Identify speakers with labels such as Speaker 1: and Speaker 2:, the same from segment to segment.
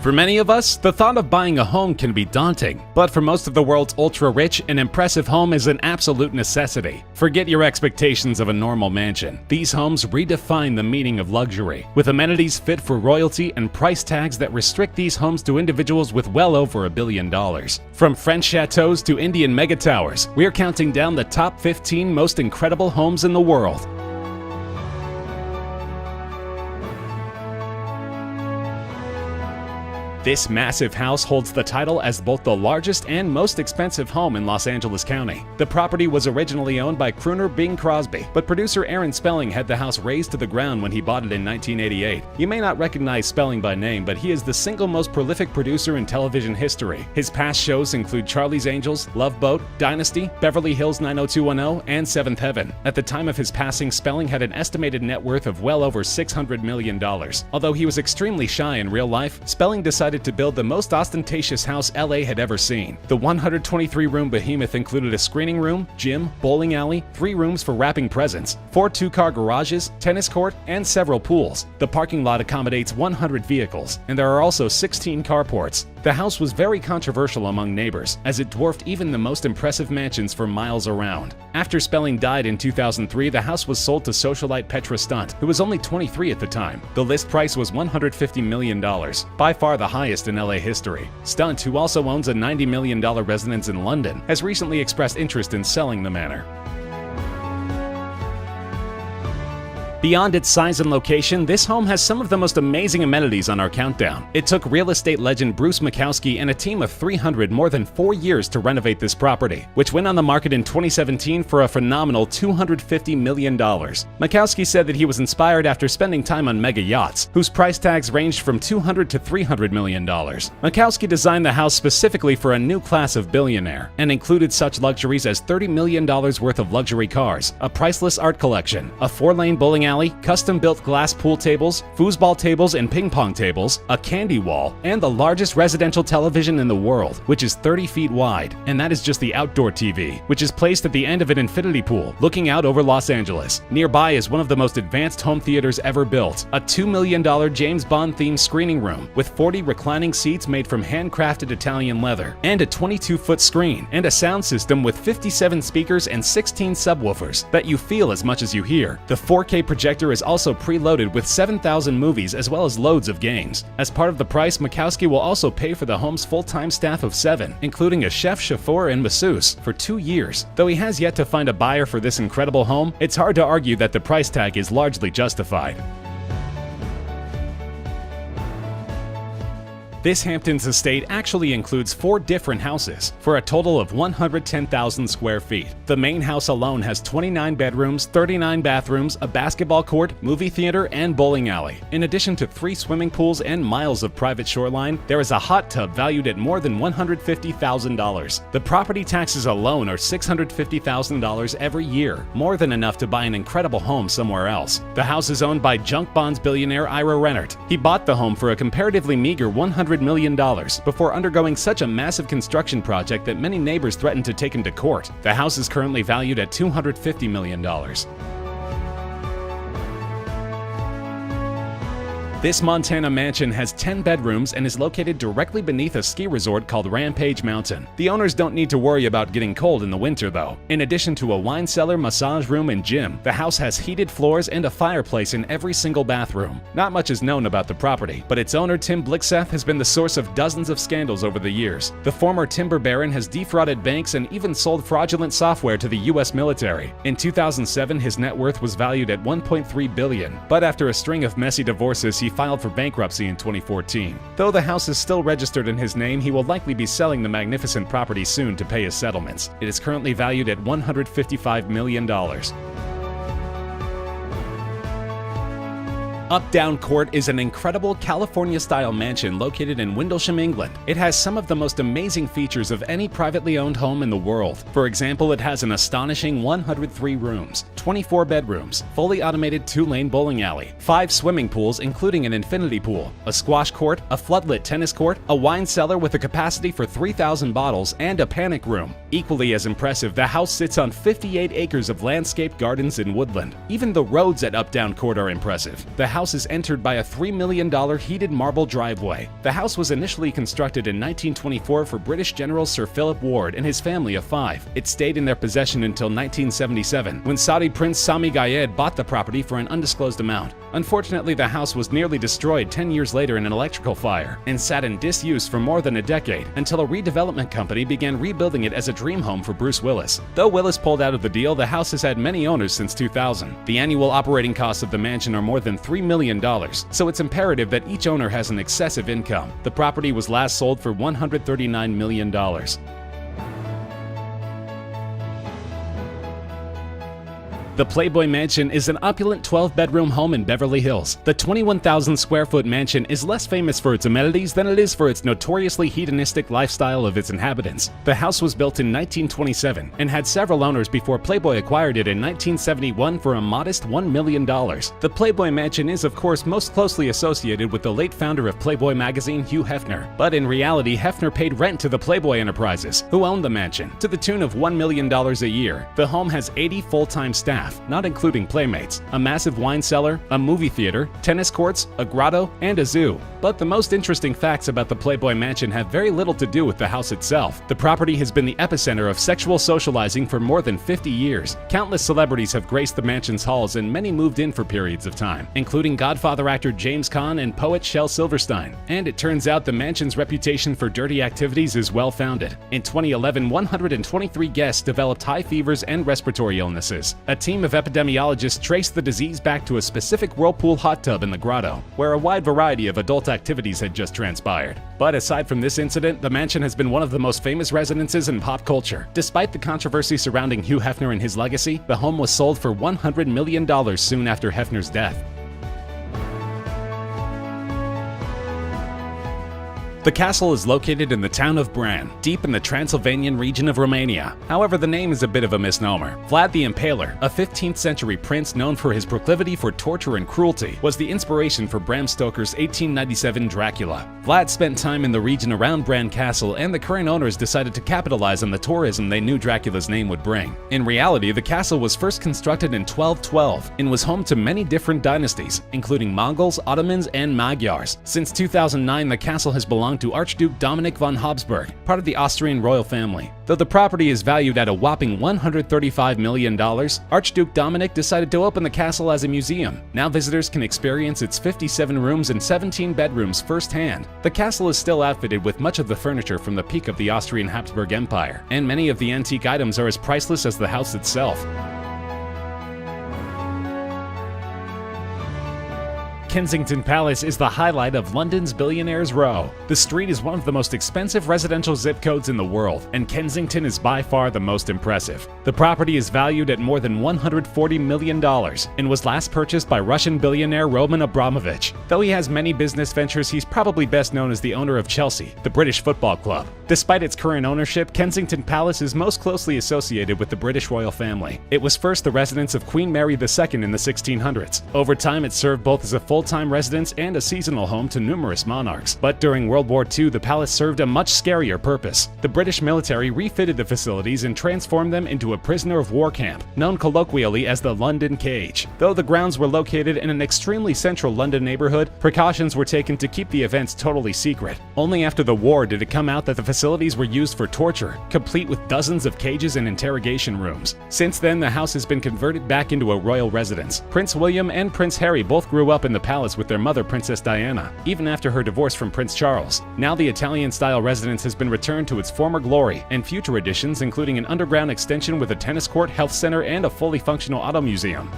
Speaker 1: For many of us, the thought of buying a home can be daunting, but for most of the world's ultra-rich, an impressive home is an absolute necessity. Forget your expectations of a normal mansion. These homes redefine the meaning of luxury, with amenities fit for royalty and price tags that restrict these homes to individuals with well over $1 billion. From French chateaus to Indian mega towers, we're counting down the top 15 most incredible homes in the world. This massive house holds the title as both the largest and most expensive home in Los Angeles County. The property was originally owned by crooner Bing Crosby, but producer Aaron Spelling had the house razed to the ground when he bought it in 1988. You may not recognize Spelling by name, but he is the single most prolific producer in television history. His past shows include Charlie's Angels, Love Boat, Dynasty, Beverly Hills 90210, and Seventh Heaven. At the time of his passing, Spelling had an estimated net worth of well over $600 million. Although he was extremely shy in real life, Spelling decided to build the most ostentatious house LA had ever seen. The 123-room behemoth included a screening room, gym, bowling alley, 3 rooms for wrapping presents, 4 two-car garages, tennis court, and several pools. The parking lot accommodates 100 vehicles, and there are also 16 carports. The house was very controversial among neighbors, as it dwarfed even the most impressive mansions for miles around. After Spelling died in 2003, the house was sold to socialite Petra Stunt, who was only 23 at the time. The list price was $150 million, by far the highest in LA history. Stunt, who also owns a $90 million residence in London, has recently expressed interest in selling the manor. Beyond its size and location, this home has some of the most amazing amenities on our countdown. It took real estate legend Bruce Makowsky and a team of 300 more than 4 years to renovate this property, which went on the market in 2017 for a phenomenal $250 million. Makowsky said that he was inspired after spending time on mega yachts, whose price tags ranged from $200 to $300 million. Makowsky designed the house specifically for a new class of billionaire, and included such luxuries as $30 million worth of luxury cars, a priceless art collection, a 4-lane bowling alley, custom-built glass pool tables, foosball tables and ping pong tables, a candy wall, and the largest residential television in the world, which is 30 feet wide. And that is just the outdoor TV, which is placed at the end of an infinity pool, looking out over Los Angeles. Nearby is one of the most advanced home theaters ever built, a $2 million James Bond-themed screening room with 40 reclining seats made from handcrafted Italian leather, and a 22-foot screen, and a sound system with 57 speakers and 16 subwoofers that you feel as much as you hear. The 4K projector is also preloaded with 7,000 movies as well as loads of games. As part of the price, Makowsky will also pay for the home's full-time staff of 7, including a chef, chauffeur, and masseuse, for 2 years. Though he has yet to find a buyer for this incredible home, it's hard to argue that the price tag is largely justified. This Hamptons estate actually includes 4 different houses, for a total of 110,000 square feet. The main house alone has 29 bedrooms, 39 bathrooms, a basketball court, movie theater, and bowling alley. In addition to 3 swimming pools and miles of private shoreline, there is a hot tub valued at more than $150,000. The property taxes alone are $650,000 every year, more than enough to buy an incredible home somewhere else. The house is owned by junk bonds billionaire Ira Rennert. He bought the home for a comparatively meager $100 million before undergoing such a massive construction project that many neighbors threatened to take him to court. The house is currently valued at $250 million. This Montana mansion has 10 bedrooms and is located directly beneath a ski resort called Rampage Mountain. The owners don't need to worry about getting cold in the winter though. In addition to a wine cellar, massage room, and gym, the house has heated floors and a fireplace in every single bathroom. Not much is known about the property, but its owner Tim Blixseth has been the source of dozens of scandals over the years. The former timber baron has defrauded banks and even sold fraudulent software to the US military. In 2007, his net worth was valued at $1.3 billion, but after a string of messy divorces, he filed for bankruptcy in 2014. Though the house is still registered in his name, he will likely be selling the magnificent property soon to pay his settlements. It is currently valued at $155 million. Updown Court is an incredible California-style mansion located in Windlesham, England. It has some of the most amazing features of any privately owned home in the world. For example, it has an astonishing 103 rooms, 24 bedrooms, fully automated 2-lane bowling alley, 5 swimming pools including an infinity pool, a squash court, a floodlit tennis court, a wine cellar with a capacity for 3,000 bottles, and a panic room. Equally as impressive, the house sits on 58 acres of landscaped gardens and woodland. Even the roads at Updown Court are impressive. The house house is entered by a $3 million heated marble driveway. The house was initially constructed in 1924 for British General Sir Philip Ward and his family of 5. It stayed in their possession until 1977, when Saudi Prince Sami Gayed bought the property for an undisclosed amount. Unfortunately, the house was nearly destroyed 10 years later in an electrical fire and sat in disuse for more than a decade until a redevelopment company began rebuilding it as a dream home for Bruce Willis. Though Willis pulled out of the deal, the house has had many owners since 2000. The annual operating costs of the mansion are more than $3 million, so it's imperative that each owner has an excessive income. The property was last sold for $139 million. The Playboy Mansion is an opulent 12-bedroom home in Beverly Hills. The 21,000-square-foot mansion is less famous for its amenities than it is for its notoriously hedonistic lifestyle of its inhabitants. The house was built in 1927 and had several owners before Playboy acquired it in 1971 for a modest $1 million. The Playboy Mansion is, of course, most closely associated with the late founder of Playboy magazine, Hugh Hefner. But in reality, Hefner paid rent to the Playboy Enterprises, who owned the mansion, to the tune of $1 million a year. The home has 80 full-time staff, not including playmates, a massive wine cellar, a movie theater, tennis courts, a grotto, and a zoo. But the most interesting facts about the Playboy Mansion have very little to do with the house itself. The property has been the epicenter of sexual socializing for more than 50 years. Countless celebrities have graced the mansion's halls and many moved in for periods of time, including Godfather actor James Caan and poet Shel Silverstein. And it turns out the mansion's reputation for dirty activities is well-founded. In 2011, 123 guests developed high fevers and respiratory illnesses. A team of epidemiologists traced the disease back to a specific whirlpool hot tub in the grotto, where a wide variety of adult activities had just transpired. But aside from this incident, the mansion has been one of the most famous residences in pop culture. Despite the controversy surrounding Hugh Hefner and his legacy, the home was sold for $100 million soon after Hefner's death. The castle is located in the town of Bran, deep in the Transylvanian region of Romania. However, the name is a bit of a misnomer. Vlad the Impaler, a 15th century prince known for his proclivity for torture and cruelty, was the inspiration for Bram Stoker's 1897 Dracula. Vlad spent time in the region around Bran Castle, and the current owners decided to capitalize on the tourism they knew Dracula's name would bring. In reality, the castle was first constructed in 1212 and was home to many different dynasties, including Mongols, Ottomans, and Magyars. Since 2009, the castle has belonged to Archduke Dominic von Habsburg, part of the Austrian royal family. Though the property is valued at a whopping $135 million, Archduke Dominic decided to open the castle as a museum. Now visitors can experience its 57 rooms and 17 bedrooms firsthand. The castle is still outfitted with much of the furniture from the peak of the Austrian Habsburg Empire, and many of the antique items are as priceless as the house itself. Kensington Palace is the highlight of London's Billionaires' Row. The street is one of the most expensive residential zip codes in the world, and Kensington is by far the most impressive. The property is valued at more than $140 million and was last purchased by Russian billionaire Roman Abramovich. Though he has many business ventures, he's probably best known as the owner of Chelsea, the British football club. Despite its current ownership, Kensington Palace is most closely associated with the British royal family. It was first the residence of Queen Mary II in the 1600s. Over time, it served both as a full-time residence and a seasonal home to numerous monarchs. But during World War II, the palace served a much scarier purpose. The British military refitted the facilities and transformed them into a prisoner of war camp, known colloquially as the London Cage. Though the grounds were located in an extremely central London neighborhood, precautions were taken to keep the events totally secret. Only after the war did it come out that the facilities were used for torture, complete with dozens of cages and interrogation rooms. Since then, the house has been converted back into a royal residence. Prince William and Prince Harry both grew up in the palace with their mother, Princess Diana, even after her divorce from Prince Charles. Now the Italian-style residence has been returned to its former glory, and future additions including an underground extension with a tennis court, health center, and a fully functional auto museum.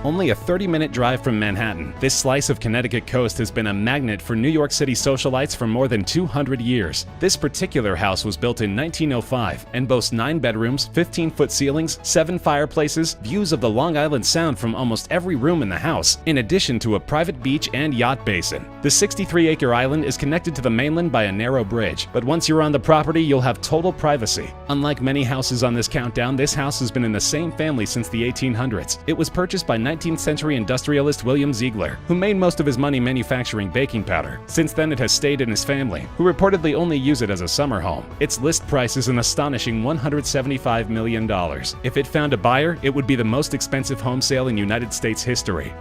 Speaker 1: Only a 30-minute drive from Manhattan, this slice of Connecticut coast has been a magnet for New York City socialites for more than 200 years. This particular house was built in 1905 and boasts 9 bedrooms, 15-foot ceilings, 7 fireplaces, views of the Long Island Sound from almost every room in the house, in addition to a private beach and yacht basin. The 63-acre island is connected to the mainland by a narrow bridge, but once you're on the property, you'll have total privacy. Unlike many houses on this countdown, this house has been in the same family since the 1800s. It was purchased by 19th century industrialist William Ziegler, who made most of his money manufacturing baking powder. Since then, it has stayed in his family, who reportedly only use it as a summer home. Its list price is an astonishing $175 million. If it found a buyer, it would be the most expensive home sale in United States history.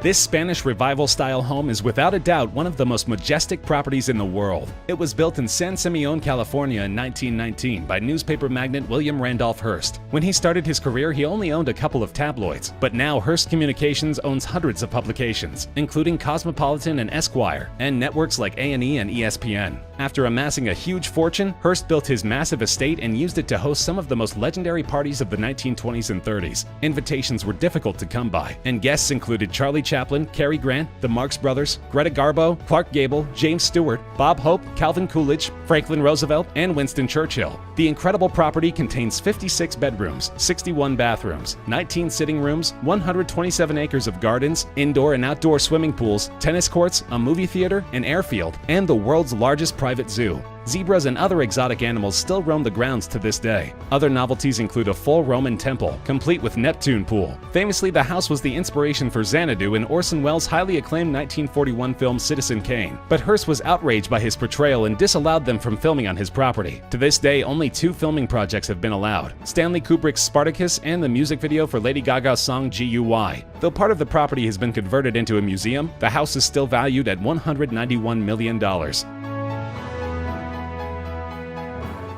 Speaker 1: This Spanish Revival-style home is without a doubt one of the most majestic properties in the world. It was built in San Simeon, California in 1919 by newspaper magnate William Randolph Hearst. When he started his career, he only owned a couple of tabloids, but now Hearst Communications owns hundreds of publications, including Cosmopolitan and Esquire, and networks like A&E and ESPN. After amassing a huge fortune, Hearst built his massive estate and used it to host some of the most legendary parties of the 1920s and 30s. Invitations were difficult to come by, and guests included Charlie Chaplin, Cary Grant, the Marx Brothers, Greta Garbo, Clark Gable, James Stewart, Bob Hope, Calvin Coolidge, Franklin Roosevelt, and Winston Churchill. The incredible property contains 56 bedrooms, 61 bathrooms, 19 sitting rooms, 127 acres of gardens, indoor and outdoor swimming pools, tennis courts, a movie theater, an airfield, and the world's largest private zoo. Zebras and other exotic animals still roam the grounds to this day. Other novelties include a full Roman temple, complete with Neptune pool. Famously, the house was the inspiration for Xanadu in Orson Welles' highly acclaimed 1941 film Citizen Kane. But Hearst was outraged by his portrayal and disallowed them from filming on his property. To this day, only 2 filming projects have been allowed: Stanley Kubrick's Spartacus and the music video for Lady Gaga's song GUI. Though part of the property has been converted into a museum, the house is still valued at $191 million.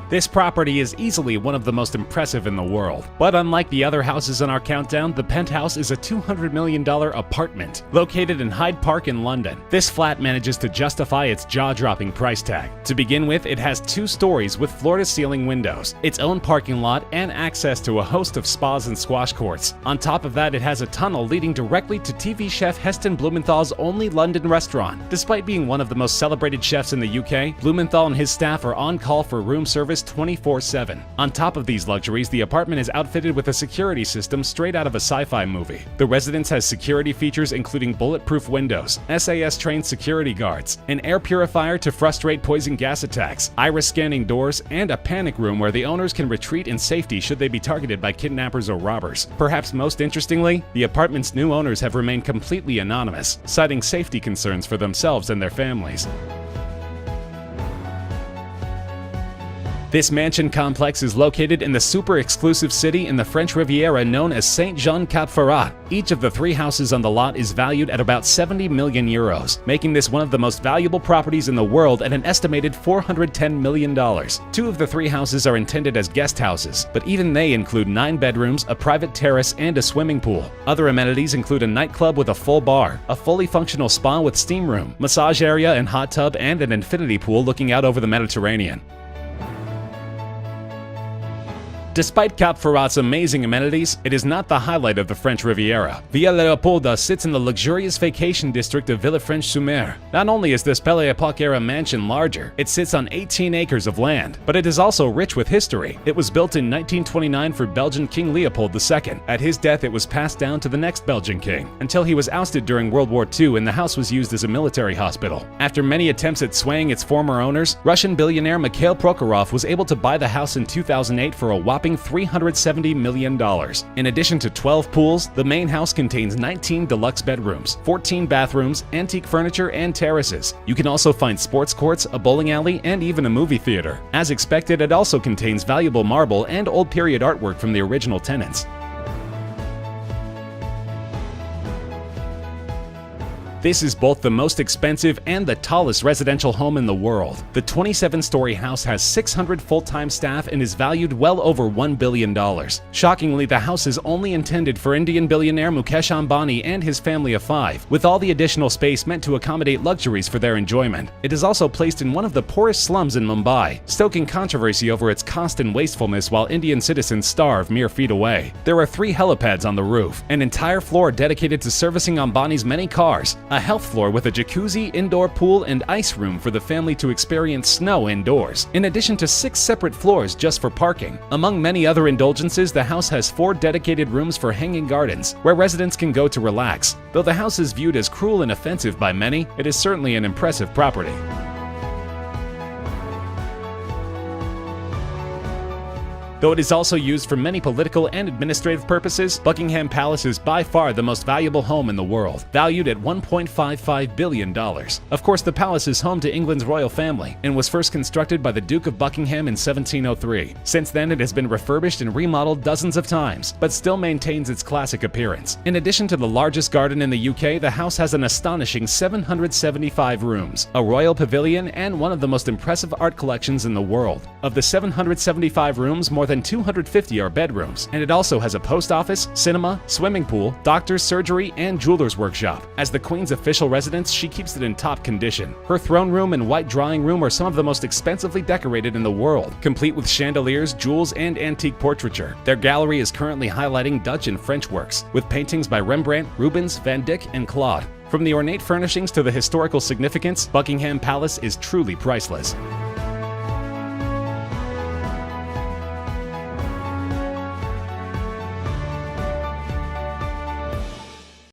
Speaker 1: This property is easily one of the most impressive in the world. But unlike the other houses in our countdown, the penthouse is a $200 million apartment located in Hyde Park in London. This flat manages to justify its jaw-dropping price tag. To begin with, it has 2 stories with floor-to-ceiling windows, its own parking lot, and access to a host of spas and squash courts. On top of that, it has a tunnel leading directly to TV chef Heston Blumenthal's only London restaurant. Despite being one of the most celebrated chefs in the UK, Blumenthal and his staff are on call for room service 24/7. On top of these luxuries, the apartment is outfitted with a security system straight out of a sci-fi movie. The residence has security features including bulletproof windows, SAS-trained security guards, an air purifier to frustrate poison gas attacks, iris-scanning doors, and a panic room where the owners can retreat in safety should they be targeted by kidnappers or robbers. Perhaps most interestingly, the apartment's new owners have remained completely anonymous, citing safety concerns for themselves and their families. This mansion complex is located in the super exclusive city in the French Riviera known as Saint-Jean-Cap-Ferrat. Each of the 3 houses on the lot is valued at about 70 million euros, making this one of the most valuable properties in the world at an estimated $410 million. 2 of the 3 houses are intended as guest houses, but even they include 9 bedrooms, a private terrace, and a swimming pool. Other amenities include a nightclub with a full bar, a fully functional spa with steam room, massage area and hot tub, and an infinity pool looking out over the Mediterranean. Despite Cap Ferrat's amazing amenities, it is not the highlight of the French Riviera. Villa Leopolda sits in the luxurious vacation district of Villefranche-sur-Mer. Not only is this Belle Époque-era mansion larger, it sits on 18 acres of land, but it is also rich with history. It was built in 1929 for Belgian King Leopold II. At his death, it was passed down to the next Belgian king, until he was ousted during World War II and the house was used as a military hospital. After many attempts at swaying its former owners, Russian billionaire Mikhail Prokhorov was able to buy the house in 2008 for a whopping $370 million. In addition to 12 pools, the main house contains 19 deluxe bedrooms, 14 bathrooms, antique furniture, and terraces. You can also find sports courts, a bowling alley, and even a movie theater. As expected, it also contains valuable marble and old period artwork from the original tenants. This is both the most expensive and the tallest residential home in the world. The 27-story house has 600 full-time staff and is valued well over $1 billion. Shockingly, the house is only intended for Indian billionaire Mukesh Ambani and his family of 5, with all the additional space meant to accommodate luxuries for their enjoyment. It is also placed in one of the poorest slums in Mumbai, stoking controversy over its cost and wastefulness while Indian citizens starve mere feet away. There are 3 helipads on the roof, an entire floor dedicated to servicing Ambani's many cars, a health floor with a jacuzzi, indoor pool, and ice room for the family to experience snow indoors, in addition to 6 separate floors just for parking. Among many other indulgences, the house has 4 dedicated rooms for hanging gardens, where residents can go to relax. Though the house is viewed as cruel and offensive by many, it is certainly an impressive property. Though it is also used for many political and administrative purposes, Buckingham Palace is by far the most valuable home in the world, valued at $1.55 billion. Of course, the palace is home to England's royal family and was first constructed by the Duke of Buckingham in 1703. Since then, it has been refurbished and remodeled dozens of times, but still maintains its classic appearance. In addition to the largest garden in the UK, the house has an astonishing 775 rooms, a royal pavilion, and one of the most impressive art collections in the world. Of the 775 rooms, more than 250 are bedrooms, and it also has a post office, cinema, swimming pool, doctor's surgery, and jeweler's workshop. As the Queen's official residence, she keeps it in top condition. Her throne room and white drawing room are some of the most expensively decorated in the world, complete with chandeliers, jewels, and antique portraiture. Their gallery is currently highlighting Dutch and French works, with paintings by Rembrandt, Rubens, Van Dyck, and Claude. From the ornate furnishings to the historical significance, Buckingham Palace is truly priceless.